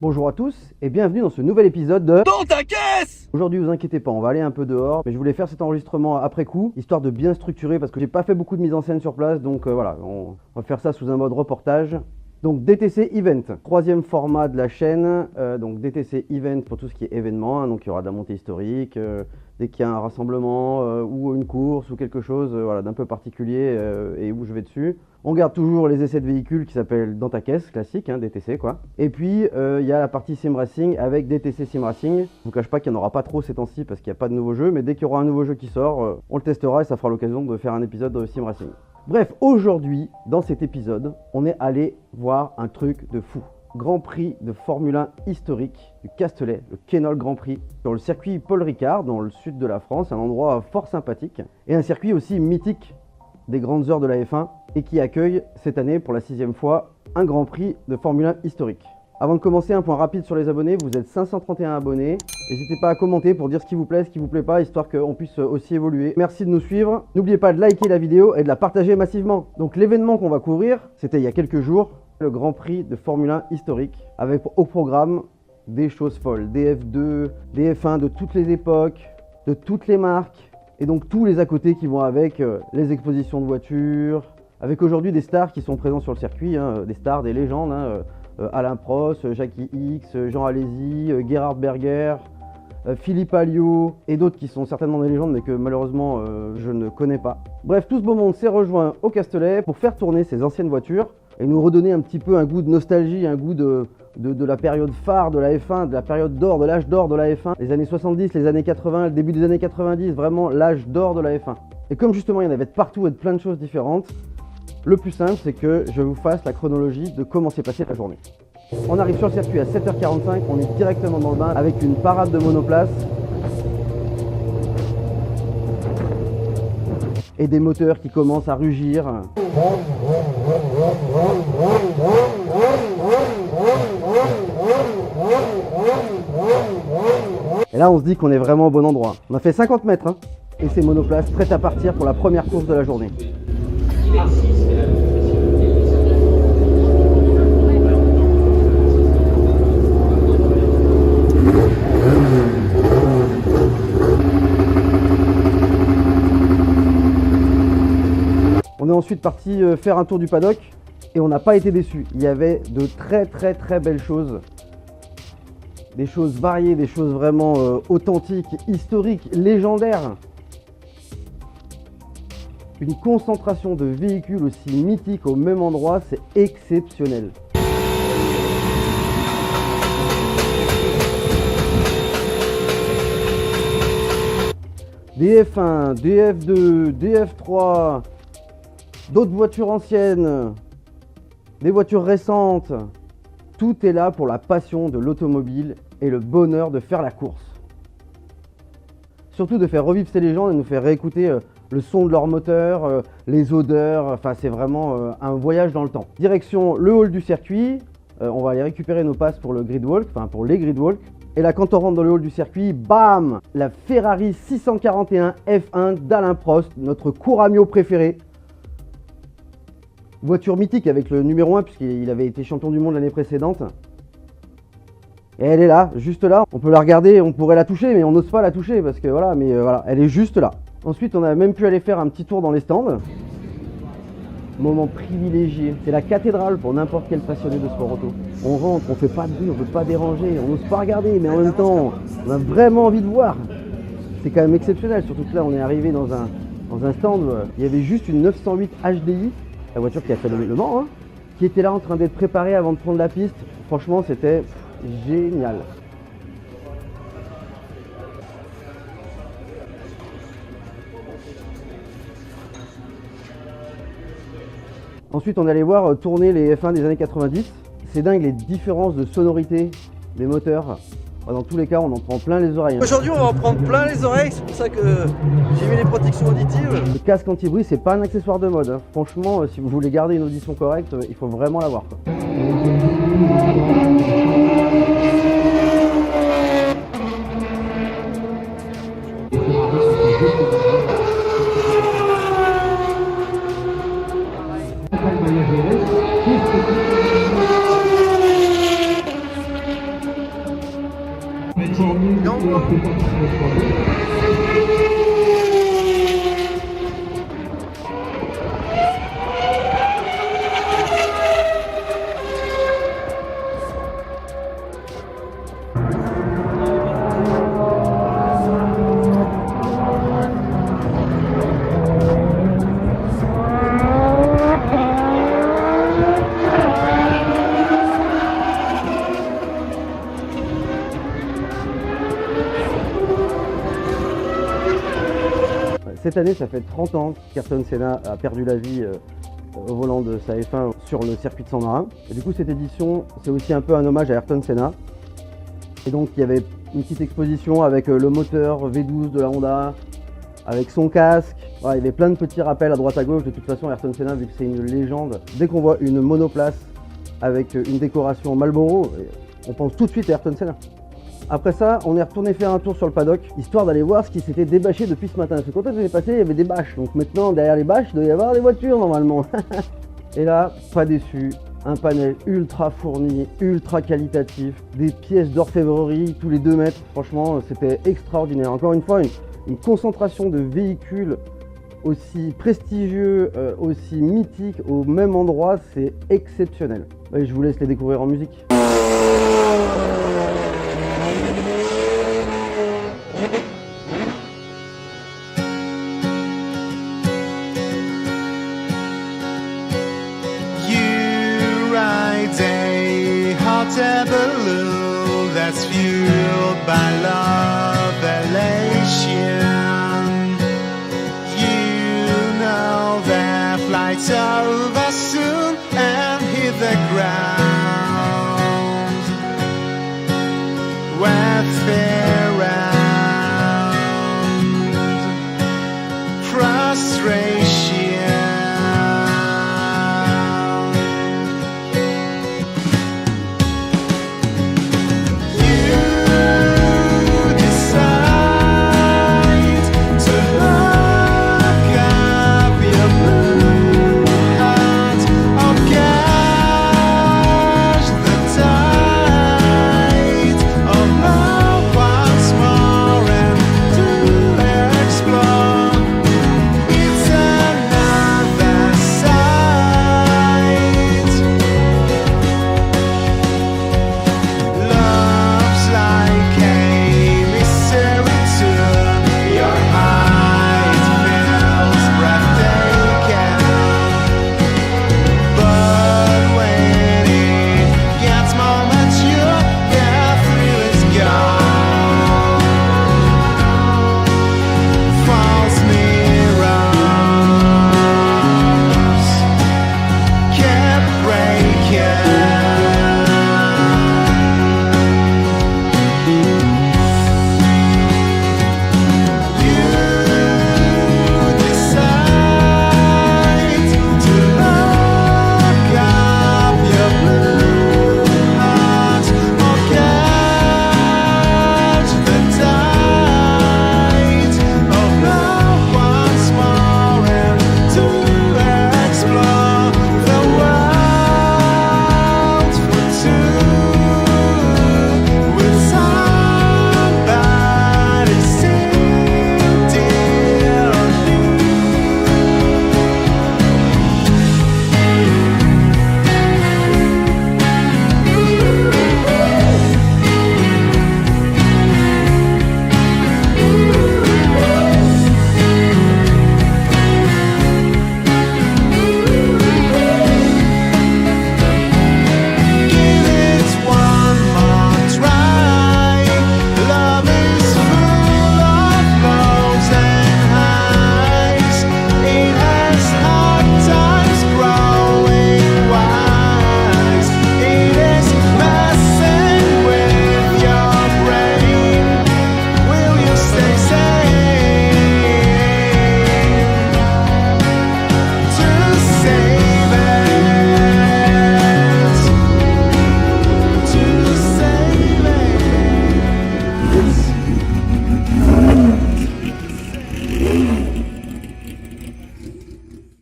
Bonjour à tous et bienvenue dans ce nouvel épisode de Dans ta caisse. Aujourd'hui, vous inquiétez pas, on va aller un peu dehors, mais je voulais faire cet enregistrement après coup, histoire de bien structurer parce que j'ai pas fait beaucoup de mise en scène sur place, donc voilà, on va faire ça sous un mode reportage. Donc DTC Event, troisième format de la chaîne, donc DTC Event pour tout ce qui est événement, hein, donc il y aura de la montée historique, dès qu'il y a un rassemblement ou une course ou quelque chose voilà, d'un peu particulier et où je vais dessus. On garde toujours les essais de véhicules qui s'appellent Dans ta caisse, classique, hein, DTC quoi. Et puis il y a la partie Sim Racing avec DTC Sim Racing. Je vous cache pas qu'il n'y en aura pas trop ces temps-ci parce qu'il n'y a pas de nouveau jeu, mais dès qu'il y aura un nouveau jeu qui sort, on le testera et ça fera l'occasion de faire un épisode de Sim Racing. Bref, aujourd'hui, dans cet épisode, on est allé voir un truc de fou. Grand Prix de Formule 1 historique du Castellet, le Kenol Grand Prix, sur le circuit Paul Ricard, dans le sud de la France, un endroit fort sympathique, et un circuit aussi mythique des grandes heures de la F1, et qui accueille cette année, pour la 6e fois, un Grand Prix de Formule 1 historique. Avant de commencer, un point rapide sur les abonnés, vous êtes 531 abonnés. N'hésitez pas à commenter pour dire ce qui vous plaît, ce qui vous plaît pas, histoire qu'on puisse aussi évoluer. Merci de nous suivre. N'oubliez pas de liker la vidéo et de la partager massivement. Donc l'événement qu'on va couvrir, c'était il y a quelques jours, le Grand Prix de Formule 1 historique, avec au programme des choses folles, des F2, des F1 de toutes les époques, de toutes les marques, et donc tous les à côté qui vont avec les expositions de voitures, avec aujourd'hui des stars qui sont présents sur le circuit, hein, des stars, des légendes, hein, Alain Prost, Jackie X, Jean Alesi, Gerhard Berger, Philippe Alliot et d'autres qui sont certainement des légendes mais que malheureusement je ne connais pas. Bref, tout ce beau monde s'est rejoint au Castellet pour faire tourner ces anciennes voitures et nous redonner un petit peu un goût de nostalgie, un goût de la période phare de la F1, de la période d'or, de l'âge d'or de la F1, les années 70, les années 80, le début des années 90, vraiment l'âge d'or de la F1. Et comme justement il y en avait de partout et de plein de choses différentes, le plus simple, c'est que je vous fasse la chronologie de comment s'est passée la journée. On arrive sur le circuit à 7h45, on est directement dans le bain avec une parade de monoplace et des moteurs qui commencent à rugir. Et là, on se dit qu'on est vraiment au bon endroit. On a fait 50 mètres hein, et ces monoplaces prêtes à partir pour la première course de la journée. On est ensuite parti faire un tour du paddock et on n'a pas été déçus. Il y avait de très belles choses. Des choses variées, des choses vraiment authentiques, historiques, légendaires. Une concentration de véhicules aussi mythiques au même endroit, c'est exceptionnel. Des F1, des F2, des F3, d'autres voitures anciennes, des voitures récentes. Tout est là pour la passion de l'automobile et le bonheur de faire la course. Surtout de faire revivre ces légendes et nous faire réécouter le son de leur moteur, les odeurs, enfin c'est vraiment un voyage dans le temps. Direction le hall du circuit, on va aller récupérer nos passes pour le gridwalk, enfin pour les gridwalks. Et là quand on rentre dans le hall du circuit, bam, la Ferrari 641 F1 d'Alain Prost, notre Couramio préféré. Voiture mythique avec le numéro 1 puisqu'il avait été champion du monde l'année précédente. Et elle est là, juste là. On peut la regarder, on pourrait la toucher, mais on n'ose pas la toucher parce que voilà, mais voilà, elle est juste là. Ensuite, on a même pu aller faire un petit tour dans les stands. Moment privilégié. C'est la cathédrale pour n'importe quel passionné de sport auto. On rentre, on fait pas de bruit, on veut pas déranger, on n'ose pas regarder, mais en même temps, on a vraiment envie de voir. C'est quand même exceptionnel, surtout que là, on est arrivé dans un stand, il y avait juste une 908 HDI, la voiture qui a fait le Mans, hein, qui était là en train d'être préparée avant de prendre la piste. Franchement, c'était génial. Ensuite, on allait voir tourner les F1 des années 90. C'est dingue les différences de sonorité des moteurs. Dans tous les cas, on en prend plein les oreilles. Aujourd'hui, on va en prendre plein les oreilles, c'est pour ça que j'ai mis les protections auditives. Le casque anti-bruit, c'est pas un accessoire de mode. Hein. Franchement, si vous voulez garder une audition correcte, il faut vraiment l'avoir. Cette année, ça fait 30 ans qu'Ayrton Senna a perdu la vie au volant de sa F1 sur le circuit de San Marin. Et du coup, cette édition, c'est aussi un peu un hommage à Ayrton Senna. Et donc, il y avait une petite exposition avec le moteur V12 de la Honda, avec son casque. Voilà, il y avait plein de petits rappels à droite à gauche. De toute façon, Ayrton Senna, vu que c'est une légende, dès qu'on voit une monoplace avec une décoration Marlboro, on pense tout de suite à Ayrton Senna. Après ça, on est retourné faire un tour sur le paddock, histoire d'aller voir ce qui s'était débâché depuis ce matin. Parce que quand on est passé, il y avait des bâches. Donc maintenant, derrière les bâches, il doit y avoir des voitures normalement. Et là, pas déçu. Un panel ultra fourni, ultra qualitatif, des pièces d'orfèvrerie tous les 2 mètres. Franchement, c'était extraordinaire. Encore une fois, une concentration de véhicules aussi prestigieux, aussi mythiques au même endroit, c'est exceptionnel. Et je vous laisse les découvrir en musique. Hot air balloon that's fueled by love elation. You know that flight's over soon and hit the ground with fear and frustration.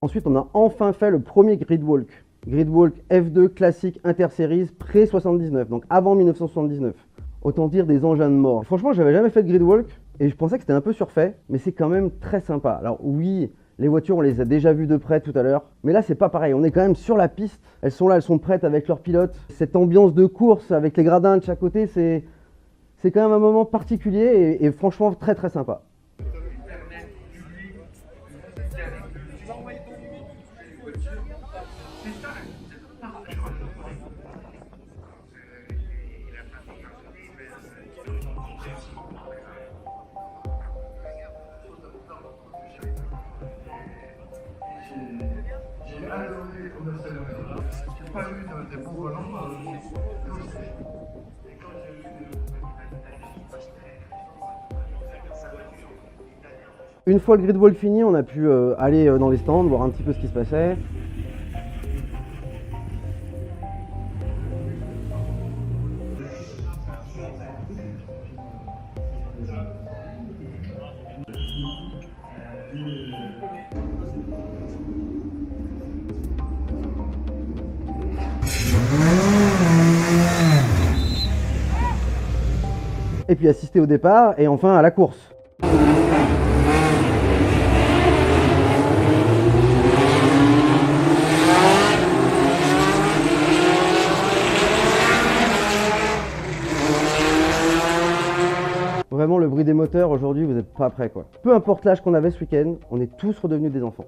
Ensuite, on a enfin fait le premier gridwalk. Gridwalk F2 classique Interseries pré-79, donc avant 1979. Autant dire des engins de mort. Franchement, j'avais jamais fait de gridwalk et je pensais que c'était un peu surfait, mais c'est quand même très sympa. Alors oui, les voitures, on les a déjà vues de près tout à l'heure, mais là, c'est pas pareil. On est quand même sur la piste. Elles sont là, elles sont prêtes avec leurs pilotes. Cette ambiance de course avec les gradins de chaque côté, c'est quand même un moment particulier et franchement très très sympa. Une fois le gridwalk fini, on a pu aller dans les stands, voir un petit peu ce qui se passait. Et puis assister au départ et enfin à la course. Vraiment le bruit des moteurs aujourd'hui, vous n'êtes pas prêts quoi. Peu importe l'âge qu'on avait ce week-end, on est tous redevenus des enfants.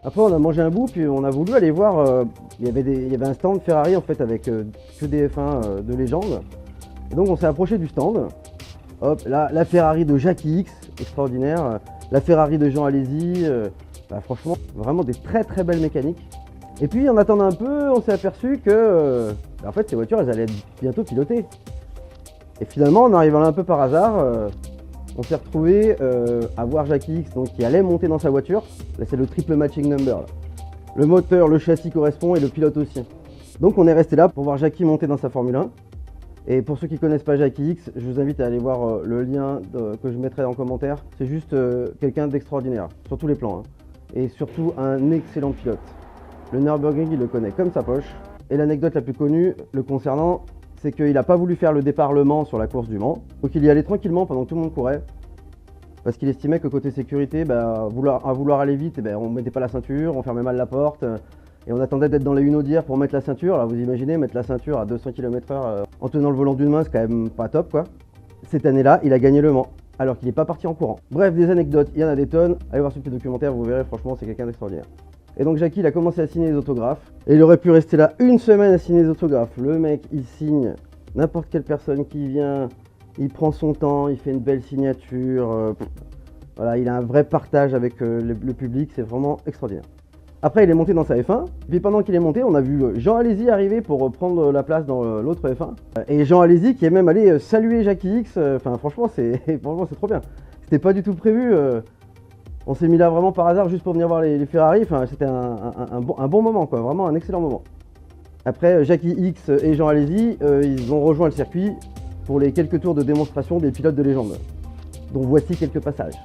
Après on a mangé un bout puis on a voulu aller voir, il y avait un stand Ferrari en fait avec que des F1 de légende. Et donc on s'est approché du stand. Hop, là, la Ferrari de Jackie X, extraordinaire. La Ferrari de Jean Alesi, franchement vraiment des très très belles mécaniques. Et puis en attendant un peu, on s'est aperçu que en fait ces voitures elles allaient être bientôt pilotées. Et finalement en arrivant là un peu par hasard, on s'est retrouvé à voir Jackie X donc, qui allait monter dans sa voiture. Là c'est le triple matching number. Là. Le moteur, le châssis correspond et le pilote aussi. Donc on est resté là pour voir Jackie monter dans sa Formule 1. Et pour ceux qui ne connaissent pas Jackie X, je vous invite à aller voir le lien que je mettrai en commentaire. C'est juste quelqu'un d'extraordinaire, sur tous les plans. Hein. Et surtout un excellent pilote. Le Nürburgring, il le connaît comme sa poche. Et l'anecdote la plus connue le concernant, c'est qu'il n'a pas voulu faire le départ Le Mans sur la course du Mans. Donc il y allait tranquillement pendant que tout le monde courait. Parce qu'il estimait que côté sécurité, à vouloir aller vite, on ne mettait pas la ceinture, on fermait mal la porte. Et on attendait d'être dans les hunaudières pour mettre la ceinture. Alors vous imaginez, mettre la ceinture à 200 km/h en tenant le volant d'une main, c'est quand même pas top quoi. Cette année-là, il a gagné Le Mans, alors qu'il n'est pas parti en courant. Bref, des anecdotes, il y en a des tonnes. Allez voir ce petit documentaire, vous verrez, franchement, c'est quelqu'un d'extraordinaire. Et donc Jackie, il a commencé à signer les autographes. Et il aurait pu rester là une semaine à signer les autographes. Le mec, il signe n'importe quelle personne qui vient. Il prend son temps, il fait une belle signature. Voilà, il a un vrai partage avec le public, c'est vraiment extraordinaire. Après, il est monté dans sa F1, puis pendant qu'il est monté, on a vu Jean Alesi arriver pour prendre la place dans l'autre F1. Et Jean Alesi qui est même allé saluer Jackie X, franchement, c'est trop bien. C'était pas du tout prévu, on s'est mis là vraiment par hasard juste pour venir voir les Ferrari, c'était un bon moment, quoi, vraiment un excellent moment. Après, Jackie X et Jean Alesi, ils ont rejoint le circuit pour les quelques tours de démonstration des pilotes de légende. dont voici quelques passages.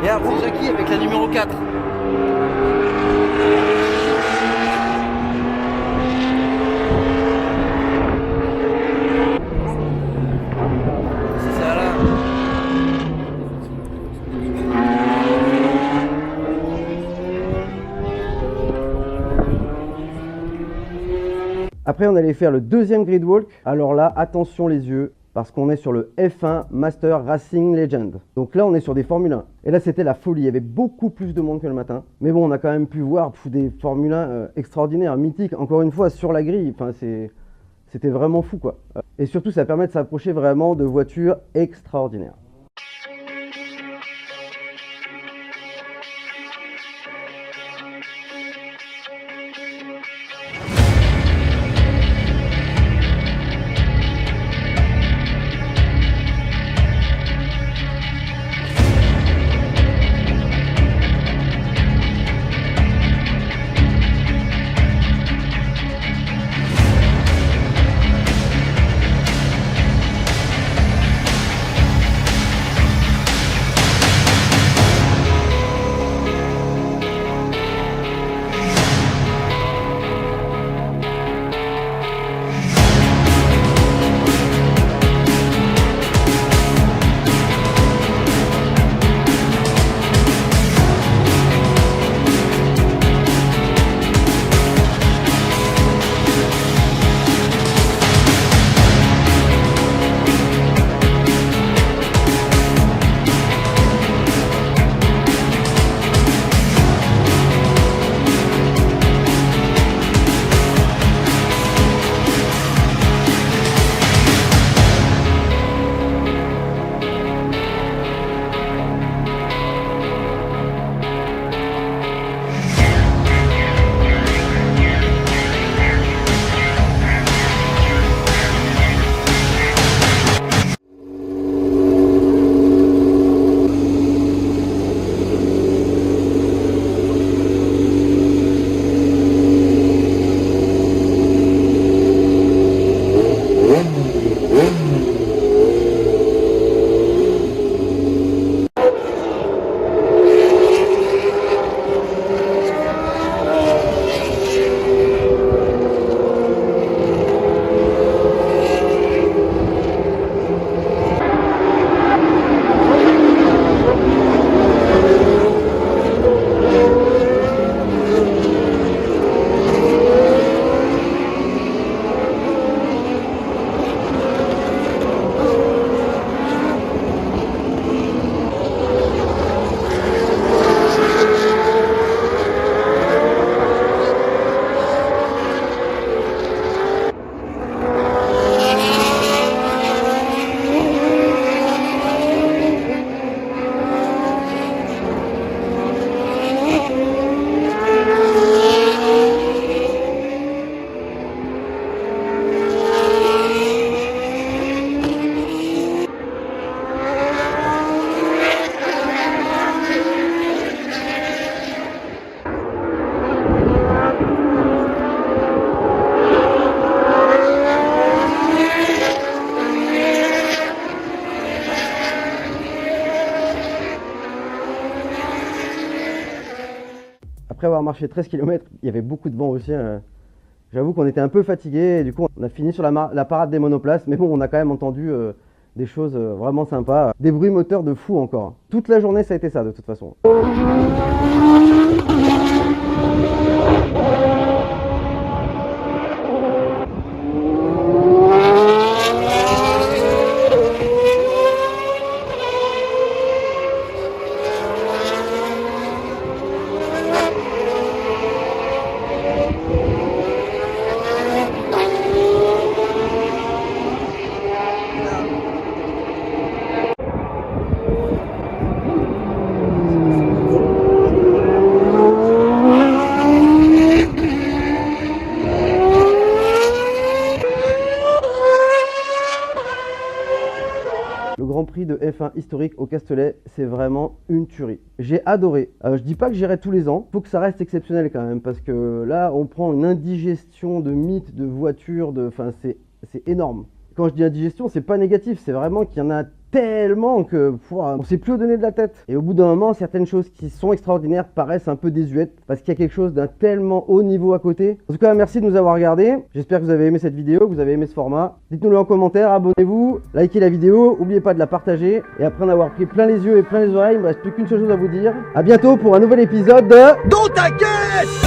Regarde, c'est Jackie avec la numéro 4. C'est ça là. Après, on allait faire le deuxième grid walk. Alors là, attention les yeux, parce qu'on est sur le F1 Master Racing Legend. Donc là, on est sur des Formule 1. Et là, c'était la folie. Il y avait beaucoup plus de monde que le matin. Mais bon, on a quand même pu voir des Formule 1 extraordinaires, mythiques. Encore une fois, sur la grille. Enfin, c'était vraiment fou, quoi. Et surtout, ça permet de s'approcher vraiment de voitures extraordinaires. Après avoir marché 13 km, il y avait beaucoup de vent aussi. J'avoue qu'on était un peu fatigué et du coup on a fini sur la parade des monoplaces. Mais bon, on a quand même entendu des choses vraiment sympas. Des bruits moteurs de fou encore. Toute la journée ça a été ça de toute façon. Le Grand Prix de F1 historique au Castellet, c'est vraiment une tuerie. J'ai adoré. Je dis pas que j'irai tous les ans, faut que ça reste exceptionnel quand même, parce que là, on prend une indigestion de mythes, de voitures, enfin, c'est énorme. Quand je dis indigestion, c'est pas négatif, c'est vraiment qu'il y en a tellement que on sait plus où donner de la tête. Et au bout d'un moment, certaines choses qui sont extraordinaires paraissent un peu désuètes parce qu'il y a quelque chose d'un tellement haut niveau à côté. En tout cas, merci de nous avoir regardés. J'espère que vous avez aimé cette vidéo, que vous avez aimé ce format. Dites-nous-le en commentaire, abonnez-vous, likez la vidéo, n'oubliez pas de la partager. Et après en avoir pris plein les yeux et plein les oreilles, il ne me reste plus qu'une seule chose à vous dire. À bientôt pour un nouvel épisode de... Dans ta gueule.